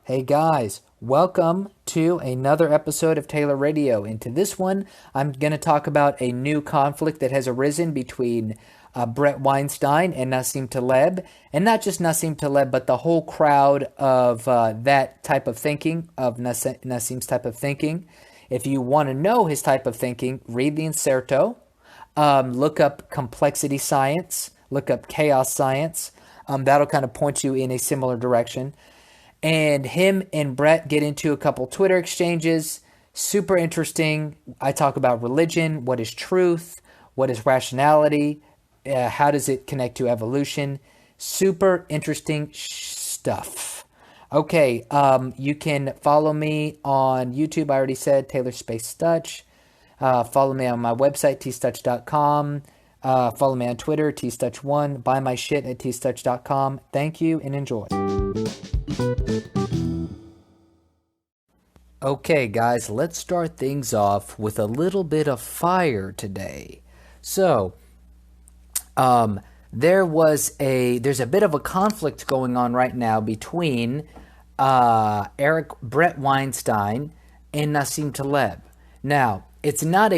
Hey guys, welcome to another episode of Taylor Radio. Into this one, I'm going to talk about a new conflict that has arisen between Bret Weinstein and Nassim Taleb. And not just Nassim Taleb, but the whole crowd of that type of thinking, of Nassim's type of thinking. If you want to know his type of thinking, read the inserto, look up complexity science, look up chaos science. That'll kind of point you in a similar direction. And him and Bret get into a couple Twitter exchanges. Super interesting. I talk about religion, what is truth, what is rationality, how does it connect to evolution. Super interesting stuff. Okay, you can follow me on YouTube. I already said Taylor Space Stutch. Follow me on my website, tstutch.com. Follow me on Twitter, tstutch1. Buy my shit at tstutch.com. Thank you and enjoy. Okay, guys, let's start things off with a little bit of fire today. So, there's a bit of a conflict going on right now between Bret Weinstein and Nassim Taleb. Now, it's not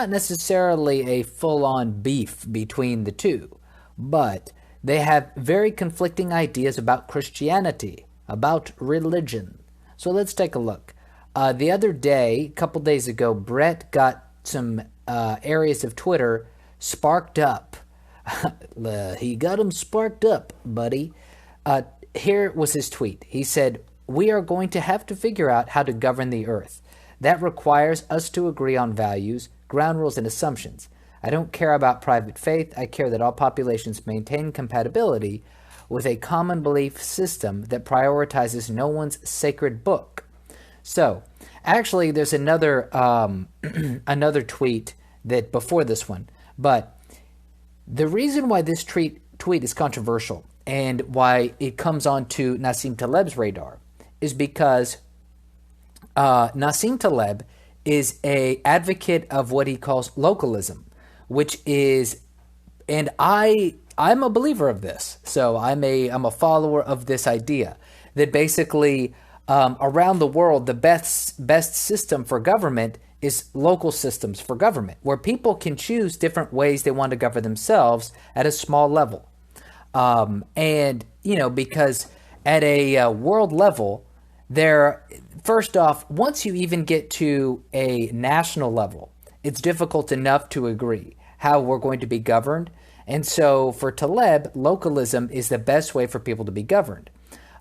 necessarily a full-on beef between the two, but they have very conflicting ideas about Christianity, about religion. So let's take a look. The other day, a couple days ago, Bret got some areas of Twitter sparked up. He got them sparked up, buddy. Here was his tweet. He said, "We are going to have to figure out how to govern the earth. That requires us to agree on values, ground rules, and assumptions. I don't care about private faith. I care that all populations maintain compatibility with a common belief system that prioritizes no one's sacred book." So, actually, there's another tweet that before this one. But the reason why this tweet is controversial and why it comes onto Nassim Taleb's radar is because Nassim Taleb is a advocate of what he calls localism, which is, and I'm a believer of this. So I'm a follower of this idea that basically around the world, the best system for government is local systems for government, where people can choose different ways they want to govern themselves at a small level. And, because at a world level, first off, once you even get to a national level, it's difficult enough to agree how we're going to be governed. And so for Taleb, localism is the best way for people to be governed.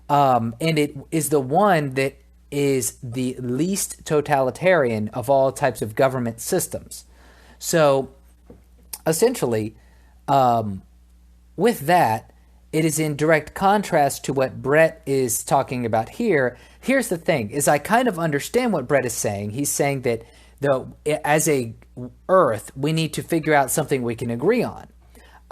And it is the one that is the least totalitarian of all types of government systems. So essentially, with that, it is in direct contrast to what Bret is talking about here. Here's the thing, is I kind of understand what Bret is saying. He's saying that as a Earth, we need to figure out something we can agree on.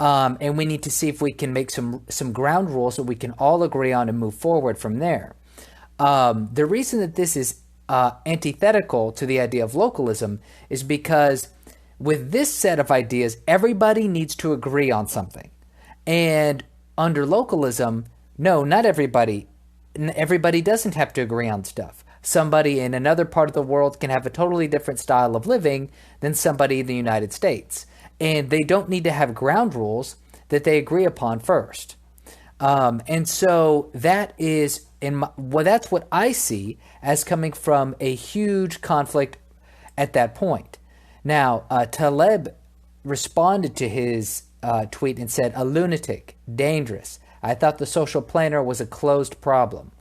And we need to see if we can make some ground rules that we can all agree on and move forward from there. The reason that this is antithetical to the idea of localism is because with this set of ideas, everybody needs to agree on something. And under localism, no, not everybody. Everybody doesn't have to agree on stuff. Somebody in another part of the world can have a totally different style of living than somebody in the United States. And they don't need to have ground rules that they agree upon first. And so that is, that's what I see as coming from a huge conflict at that point. Now, Taleb responded to his tweet and said, "A lunatic, dangerous. I thought the social planner was a closed problem."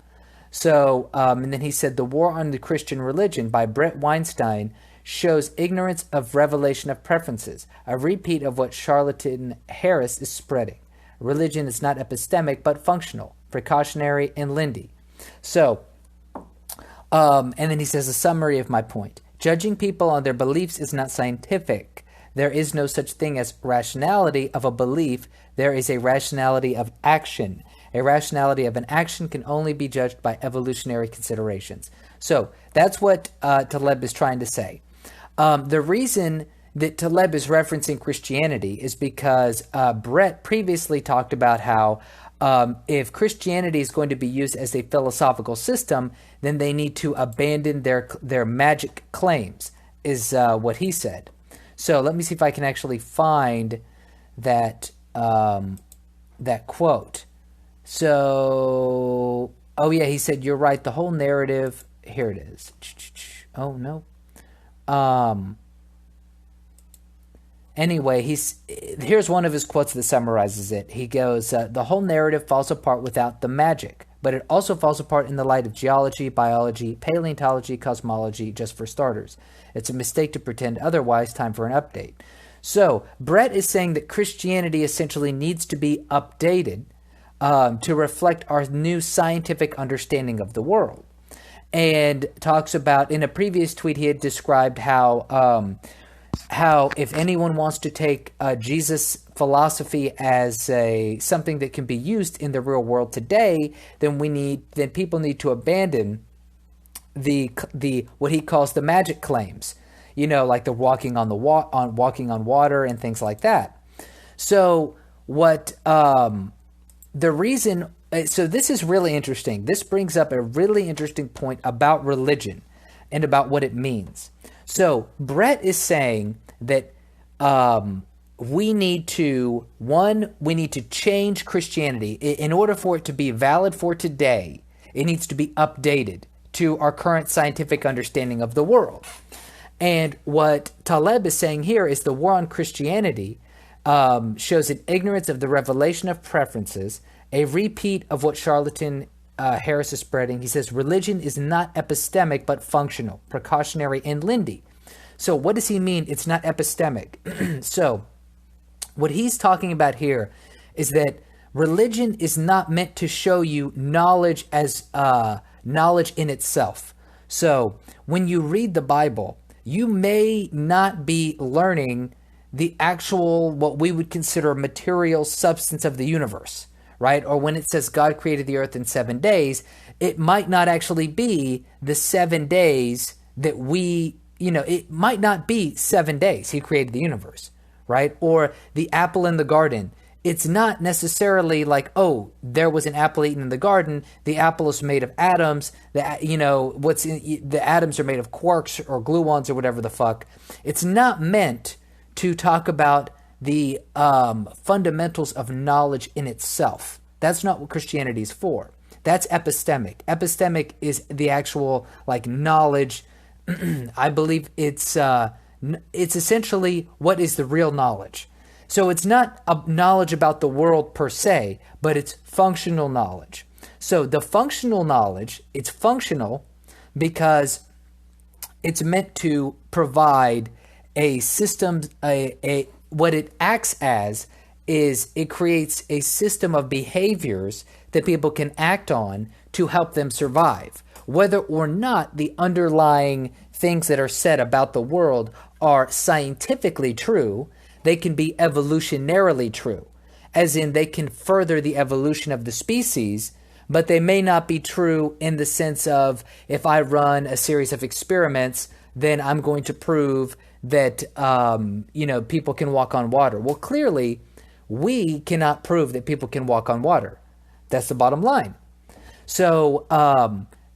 So, and then he said, "The War on the Christian Religion" by Bret Weinstein shows ignorance of revelation of preferences, a repeat of what charlatan Harris is spreading. Religion is not epistemic, but functional, precautionary, and lindy. So, and then he says, "A summary of my point. Judging people on their beliefs is not scientific. There is no such thing as rationality of a belief. There is a rationality of action. A rationality of an action can only be judged by evolutionary considerations." So that's what Taleb is trying to say. The reason that Taleb is referencing Christianity is because Bret previously talked about how if Christianity is going to be used as a philosophical system, then they need to abandon their magic claims, is what he said. So let me see if I can actually find that that quote. So, oh yeah, he said, you're right, the whole narrative, here it is. Oh, no. Anyway, here's one of his quotes that summarizes it. He goes, the whole narrative falls apart without the magic, but it also falls apart in the light of geology, biology, paleontology, cosmology, just for starters. It's a mistake to pretend otherwise. Time for an update. So Bret is saying that Christianity essentially needs to be updated to reflect our new scientific understanding of the world. And talks about, in a previous tweet, he had described how if anyone wants to take Jesus' philosophy as something that can be used in the real world today, then people need to abandon the what he calls the magic claims, like the walking on water and things like that. So what the reason? So this is really interesting. This brings up a really interesting point about religion and about what it means. So Bret is saying that we need to change Christianity. In order for it to be valid for today, it needs to be updated to our current scientific understanding of the world. And what Taleb is saying here is the war on Christianity shows an ignorance of the revelation of preferences, a repeat of what charlatan Harris is spreading. He says religion is not epistemic but functional, precautionary, and Lindy. So what does he mean? It's not epistemic. So what he's talking about here is that religion is not meant to show you knowledge as knowledge in itself. So when you read the Bible, you may not be learning the actual, what we would consider material substance of the universe, right? Or when it says God created the earth in 7 days, it might not actually be the 7 days that it might not be 7 days he created the universe, right? Or the apple in the garden. It's not necessarily like, oh, there was an apple eaten in the garden. The apple is made of atoms. The atoms are made of quarks or gluons or whatever the fuck. It's not meant to talk about the fundamentals of knowledge in itself. That's not what Christianity is for. That's epistemic. Epistemic is the actual knowledge. I believe it's essentially what is the real knowledge. So it's not a knowledge about the world per se, but it's functional knowledge. So the functional knowledge, it's functional because it's meant to provide a system, what it acts as is it creates a system of behaviors that people can act on to help them survive. Whether or not the underlying things that are said about the world are scientifically true, they can be evolutionarily true, as in they can further the evolution of the species, but they may not be true in the sense of if I run a series of experiments, then I'm going to prove that people can walk on water. Well, clearly, we cannot prove that people can walk on water. That's the bottom line. So,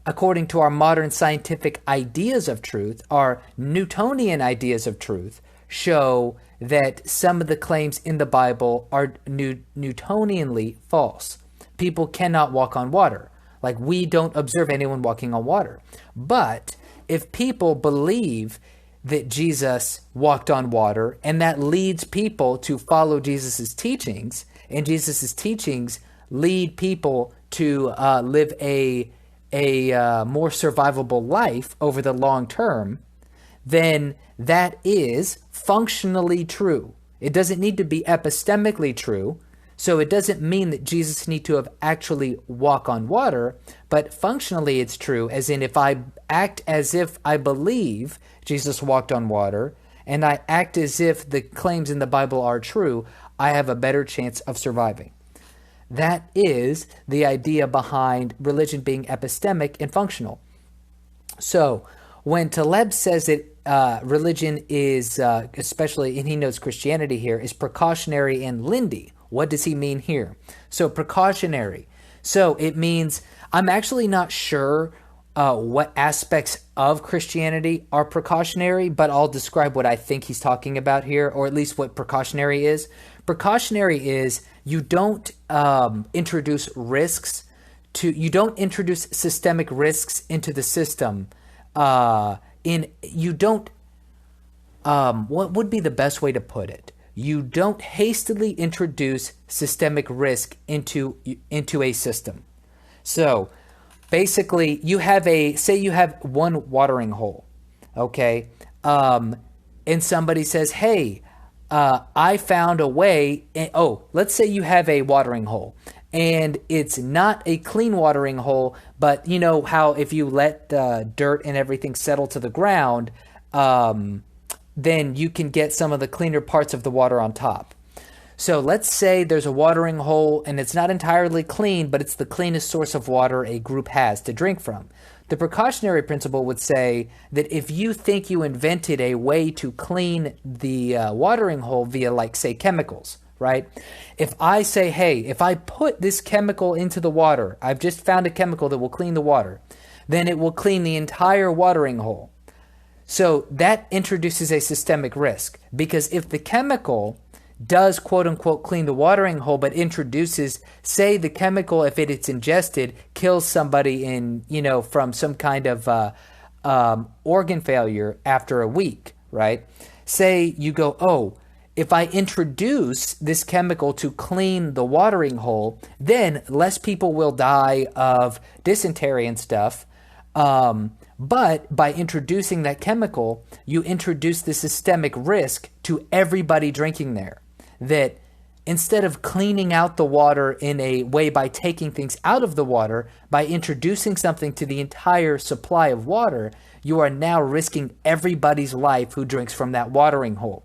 according to our modern scientific ideas of truth, our Newtonian ideas of truth show that some of the claims in the Bible are Newtonianly false. People cannot walk on water. Like, we don't observe anyone walking on water. But if people believe that Jesus walked on water, and that leads people to follow Jesus's teachings, and Jesus's teachings lead people to live a more survivable life over the long term, then that is functionally true. It doesn't need to be epistemically true. So it doesn't mean that Jesus need to have actually walk on water, but functionally it's true, as in if I act as if I believe Jesus walked on water, and I act as if the claims in the Bible are true, I have a better chance of surviving. That is the idea behind religion being epistemic and functional. So when Taleb says that religion is, especially, and he knows Christianity here, is precautionary and Lindy, What does he mean here? So precautionary. So it means, I'm actually not sure what aspects of Christianity are precautionary, but I'll describe what I think he's talking about here, or at least what precautionary is. Precautionary is you don't introduce systemic risks into the system. What would be the best way to put it? You don't hastily introduce systemic risk into a system. So basically, you have one watering hole, okay? And somebody says, hey, I found a way. Let's say you have a watering hole and it's not a clean watering hole, but you know how if you let the dirt and everything settle to the ground, then you can get some of the cleaner parts of the water on top. So let's say there's a watering hole and it's not entirely clean, but it's the cleanest source of water a group has to drink from. The precautionary principle would say that if you think you invented a way to clean the watering hole via, like, say, chemicals, right? If I say, hey, if I put this chemical into the water, I've just found a chemical that will clean the water, then it will clean the entire watering hole. So that introduces a systemic risk, because if the chemical does quote unquote clean the watering hole, but introduces, say, the chemical, if it's ingested, kills somebody from some kind of organ failure after a week, right? Say you go, if I introduce this chemical to clean the watering hole, then less people will die of dysentery and stuff. But by introducing that chemical, you introduce the systemic risk to everybody drinking there. That instead of cleaning out the water in a way by taking things out of the water, by introducing something to the entire supply of water, you are now risking everybody's life who drinks from that watering hole.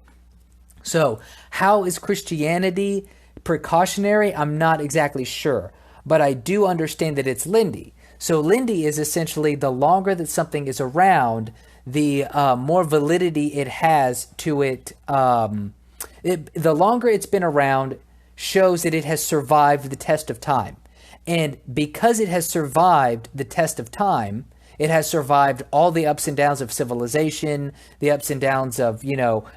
So how is Christianity precautionary? I'm not exactly sure, but I do understand that it's Lindy. So Lindy is essentially the longer that something is around, the more validity it has to it. The longer it's been around shows that it has survived the test of time. And because it has survived the test of time, it has survived all the ups and downs of civilization, the ups and downs of,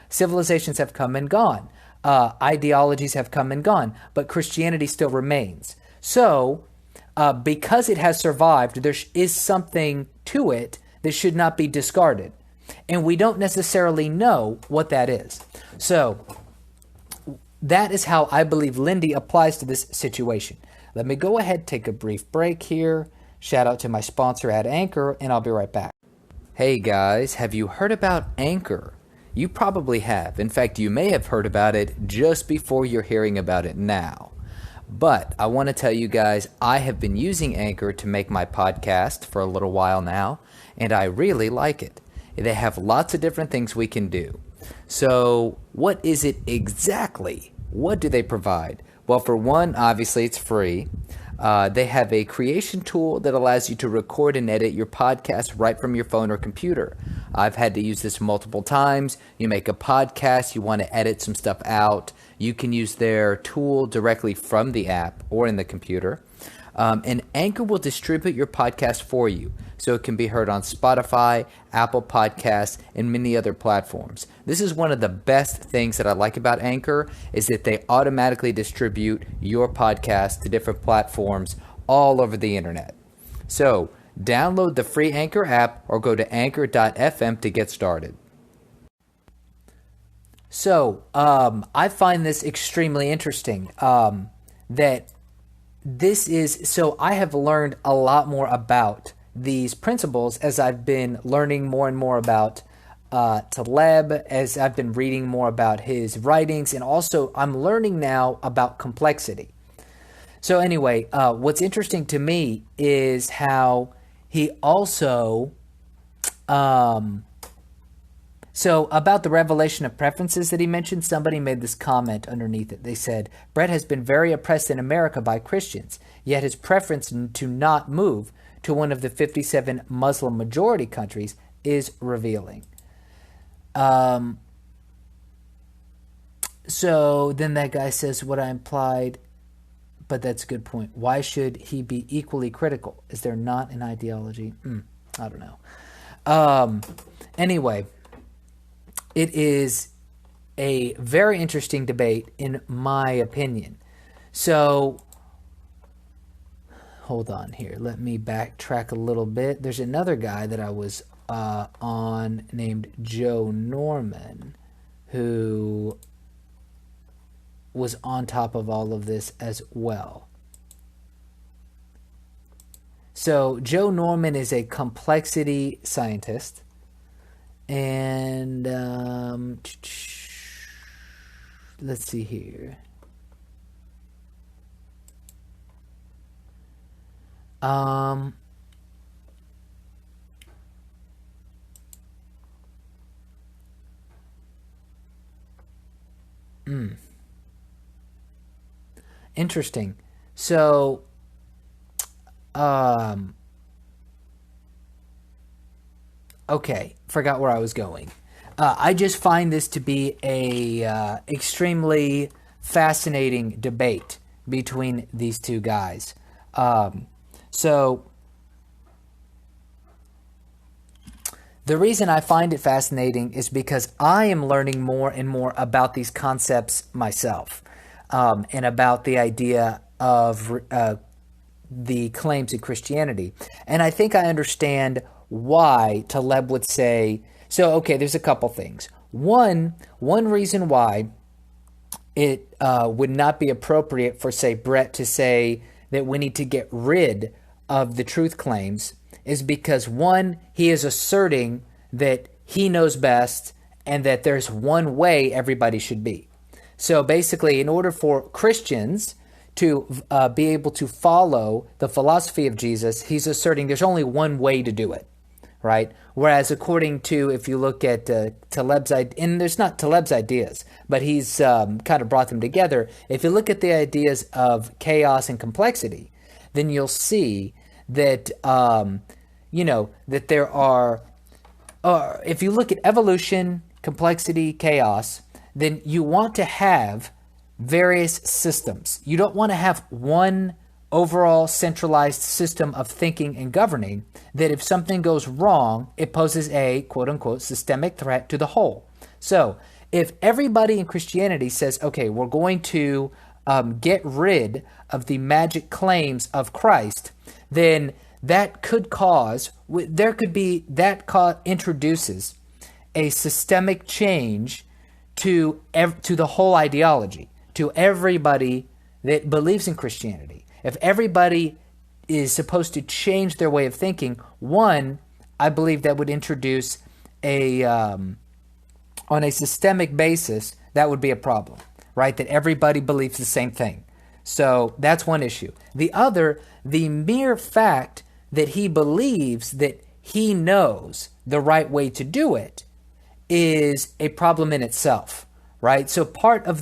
civilizations have come and gone. Ideologies have come and gone, but Christianity still remains. So because it has survived, there is something to it that should not be discarded. And we don't necessarily know what that is. So that is how I believe Lindy applies to this situation. Let me go ahead, take a brief break here. Shout out to my sponsor at Anchor, and I'll be right back. Hey guys, have you heard about Anchor? You probably have. In fact, you may have heard about it just before you're hearing about it now. But I want to tell you guys, I have been using Anchor to make my podcast for a little while now, and I really like it. They have lots of different things we can do. So what is it exactly? What do they provide? Well, for one, obviously it's free. They have a creation tool that allows you to record and edit your podcast right from your phone or computer. I've had to use this multiple times. You make a podcast, you want to edit some stuff out, you can use their tool directly from the app or in the computer. And Anchor will distribute your podcast for you, so it can be heard on Spotify, Apple Podcasts, and many other platforms. This is one of the best things that I like about Anchor, is that they automatically distribute your podcast to different platforms all over the internet. So download the free Anchor app or go to anchor.fm to get started. So I find this extremely interesting, that this is, so I have learned a lot more about these principles as I've been learning more and more about Taleb, as I've been reading more about his writings, and also I'm learning now about complexity. So anyway, what's interesting to me is how he also, so about the revelation of preferences that he mentioned, somebody made this comment underneath it. They said, Bret has been very oppressed in America by Christians, yet his preference to not move to one of the 57 Muslim majority countries is revealing. So then that guy says what I implied, but that's a good point. Why should he be equally critical? Is there not an ideology? I don't know. Anyway, it is a very interesting debate, in my opinion. So, hold on here. Let me backtrack a little bit. There's another guy that I was on named Joe Norman, who was on top of all of this as well. So Joe Norman is a complexity scientist, and let's see here. Interesting. So, okay, forgot where I was going. I just find this to be a extremely fascinating debate between these two guys. So the reason I find it fascinating is because I am learning more and more about these concepts myself, and about the idea of the claims of Christianity. And I think I understand why Taleb would say, so, okay, there's a couple things. One reason why it would not be appropriate for, say, Bret to say that we need to get rid of the truth claims is because, one, he is asserting that he knows best and that there's one way everybody should be. So basically, in order for Christians to be able to follow the philosophy of Jesus, he's asserting there's only one way to do it, right? Whereas according to, if you look at Taleb's, and there's not Taleb's ideas, but he's kind of brought them together. If you look at the ideas of chaos and complexity, then you'll see that, that there are, if you look at evolution, complexity, chaos, then you want to have various systems. You don't want to have one overall centralized system of thinking and governing that if something goes wrong, it poses a quote-unquote systemic threat to the whole. So if everybody in Christianity says, okay, we're going to get rid of the magic claims of Christ, then that could introduces a systemic change to the whole ideology, to everybody that believes in Christianity. If everybody is supposed to change their way of thinking, one, I believe that would introduce on a systemic basis, that would be a problem, right? That everybody believes the same thing. So that's one issue. The other, the mere fact that he believes that he knows the right way to do it is a problem in itself, right? So part of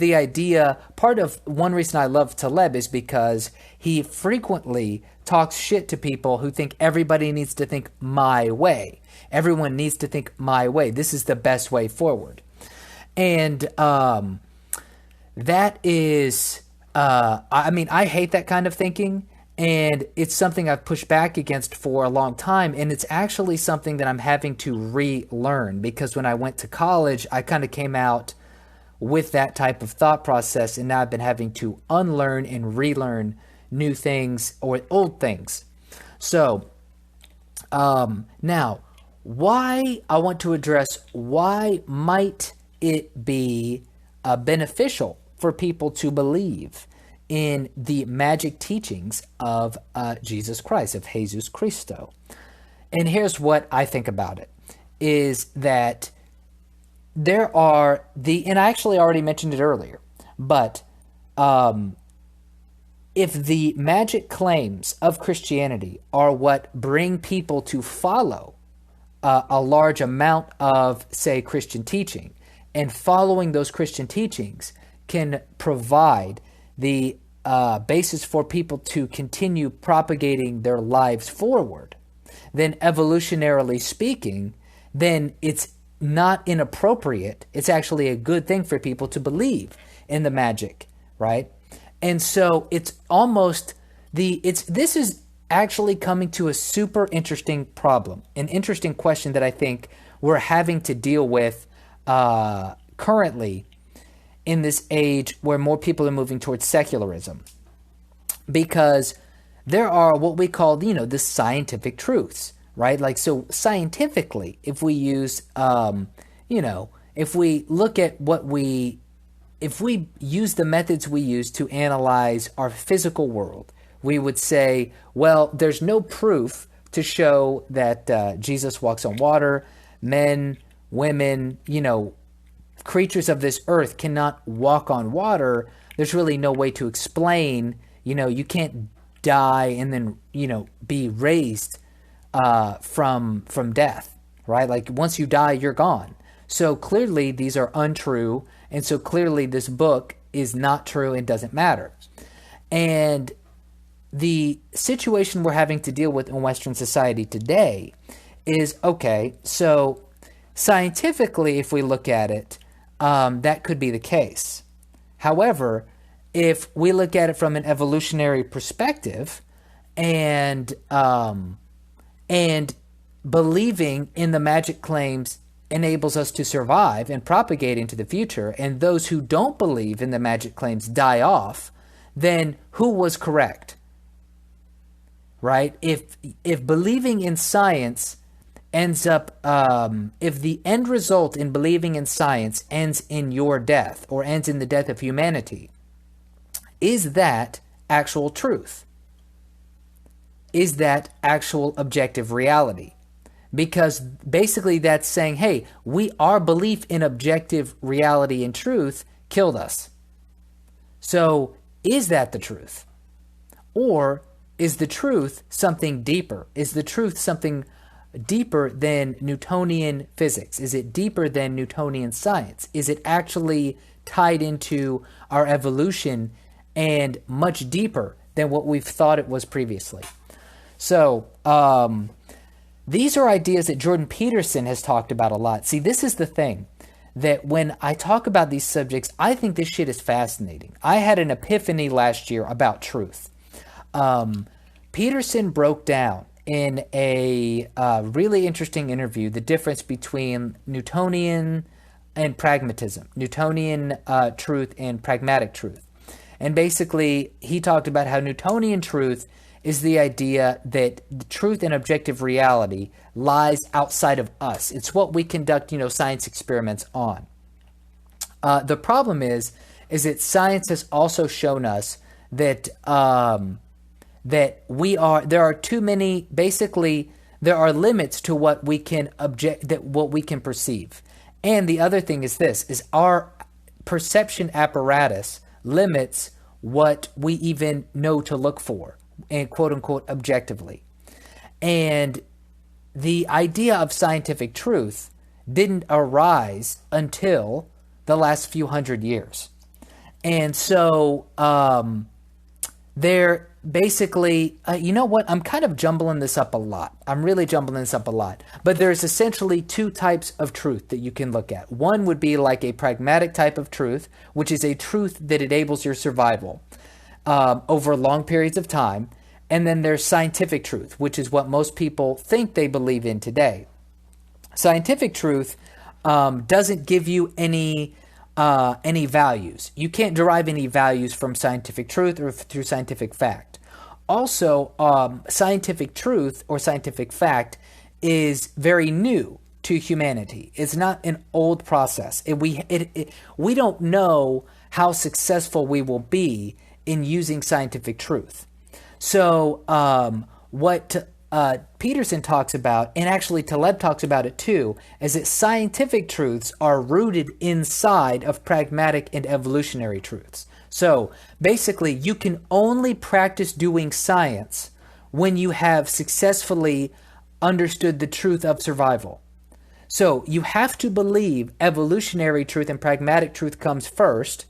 one reason I love Taleb is because he frequently talks shit to people who think everybody needs to think my way. Everyone needs to think my way. This is the best way forward. And that is, I hate that kind of thinking. And it's something I've pushed back against for a long time. And it's actually something that I'm having to relearn, because when I went to college, I kind of came out with that type of thought process. And now I've been having to unlearn and relearn new things or old things. So now, why I want to address why might it be beneficial for people to believe in the magic teachings of Jesus Christ, of Jesus Christo. And here's what I think about it, is that there are and I actually already mentioned it earlier, but if the magic claims of Christianity are what bring people to follow a large amount of, say, Christian teaching, and following those Christian teachings can provide the basis for people to continue propagating their lives forward, then evolutionarily speaking, then it's not inappropriate. It's actually a good thing for people to believe in the magic, right? And so it's almost this is actually coming to a super interesting problem, an interesting question that I think we're having to deal with currently in this age where more people are moving towards secularism, because there are what we call, the scientific truths, right? Like, so scientifically, if we use, if we look at if we use the methods we use to analyze our physical world, we would say, well, there's no proof to show that Jesus walks on water. Men, women, creatures of this earth cannot walk on water. There's really no way to explain, you can't die and then, be raised from death, right? Like, once you die, you're gone. So clearly these are untrue. And so clearly this book is not true and doesn't matter. And the situation we're having to deal with in Western society today is, okay, so scientifically, if we look at it, that could be the case. However, if we look at it from an evolutionary perspective and believing in the magic claims enables us to survive and propagate into the future, and those who don't believe in the magic claims die off, then who was correct? Right? If believing in science ends up, if the end result in believing in science ends in your death or ends in the death of humanity, is that actual truth? Is that actual objective reality? Because basically that's saying, hey, our belief in objective reality and truth killed us. So is that the truth? Or is the truth something deeper? Is the truth something deeper than Newtonian physics? Is it deeper than Newtonian science? Is it actually tied into our evolution and much deeper than what we've thought it was previously? So these are ideas that Jordan Peterson has talked about a lot. See, this is the thing, that when I talk about these subjects, I think this shit is fascinating. I had an epiphany last year about truth. Peterson broke down in a really interesting interview the difference between Newtonian and pragmatism, Newtonian truth and pragmatic truth. And basically, he talked about how Newtonian truth is the idea that the truth and objective reality lies outside of us. It's what we conduct, science experiments on. The problem is that science has also shown us that there are too many, basically, there are limits to what we can what we can perceive. And the other thing is this, is our perception apparatus limits what we even know to look for, and quote unquote objectively. And the idea of scientific truth didn't arise until the last few hundred years. And so they're basically, you know what? I'm kind of jumbling this up a lot. I'm really jumbling this up a lot. But there's essentially two types of truth that you can look at. One would be like a pragmatic type of truth, which is a truth that enables your survival over long periods of time. And then there's scientific truth, which is what most people think they believe in today. Scientific truth doesn't give you any values. You can't derive any values from scientific truth or through scientific fact. Also, scientific truth or scientific fact is very new to humanity. It's not an old process. We don't know how successful we will be in using scientific truth. So what Peterson talks about, and actually Taleb talks about it too, is that scientific truths are rooted inside of pragmatic and evolutionary truths. So basically, you can only practice doing science when you have successfully understood the truth of survival. So you have to believe evolutionary truth and pragmatic truth comes first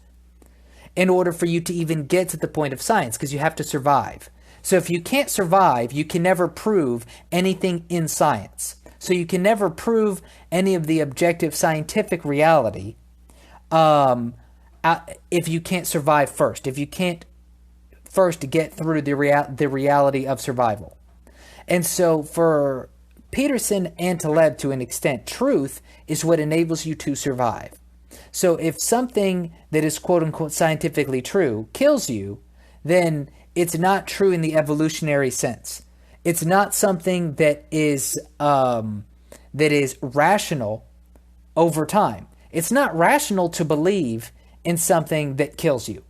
in order for you to even get to the point of science, because you have to survive. So if you can't survive, you can never prove anything in science. So you can never prove any of the objective scientific reality if you can't survive first, if you can't first get through the reality of survival. And so for Peterson and Taleb, to an extent, truth is what enables you to survive. So if something that is quote unquote scientifically true kills you, then it's not true in the evolutionary sense. It's not something that is rational over time. It's not rational to believe in something that kills you.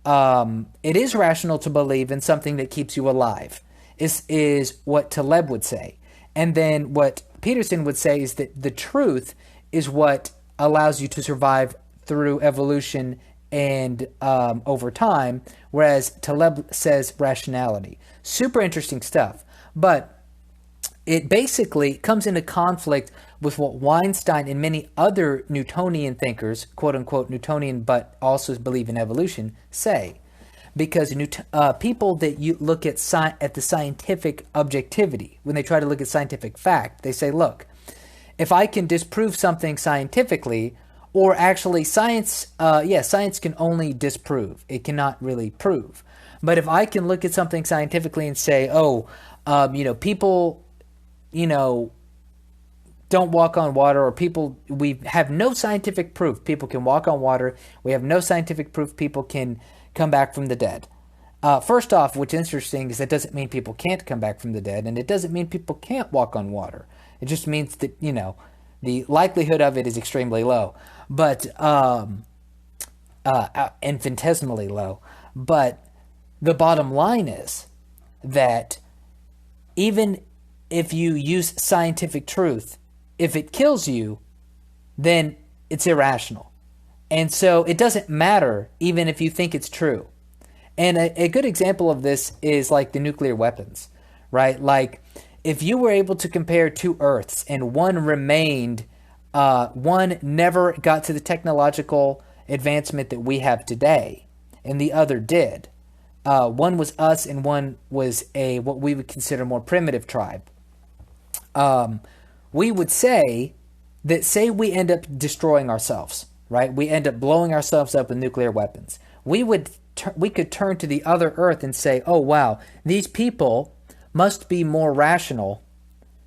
It is rational to believe in something that keeps you alive, is what Taleb would say. And then what Peterson would say is that the truth is what allows you to survive through evolution and over time, whereas Taleb says rationality. Super interesting stuff. But it basically comes into conflict with what Weinstein and many other Newtonian thinkers, quote unquote Newtonian, but also believe in evolution, say. Because people that you look at the scientific objectivity, when they try to look at scientific fact, they say, look, if I can disprove something scientifically, or actually science can only disprove. It cannot really prove. But if I can look at something scientifically and say, people, don't walk on water, or we have no scientific proof people can walk on water. We have no scientific proof people can come back from the dead. First off, what's interesting is that doesn't mean people can't come back from the dead, and it doesn't mean people can't walk on water. It just means that, the likelihood of it is extremely low, but infinitesimally low. But the bottom line is that even if you use scientific truth, if it kills you, then it's irrational. And so it doesn't matter even if you think it's true. And a good example of this is like the nuclear weapons, right? Like if you were able to compare two Earths and one remained, one never got to the technological advancement that we have today, and the other did. One was us and one was what we would consider more primitive tribe. We would say that, say we end up destroying ourselves, right? We end up blowing ourselves up with nuclear weapons. We could turn to the other Earth and say, oh, wow, these people must be more rational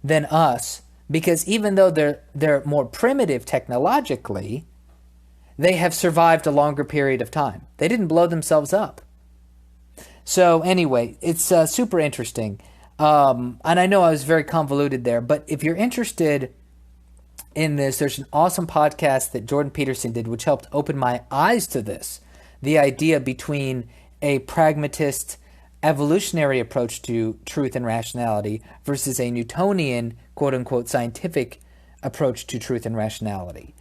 than us, because even though they're more primitive technologically, they have survived a longer period of time. They didn't blow themselves up. So anyway, it's super interesting. And I know I was very convoluted there, but if you're interested in this, there's an awesome podcast that Jordan Peterson did, which helped open my eyes to this. The idea between a pragmatist evolutionary approach to truth and rationality versus a Newtonian, quote unquote, scientific approach to truth and rationality.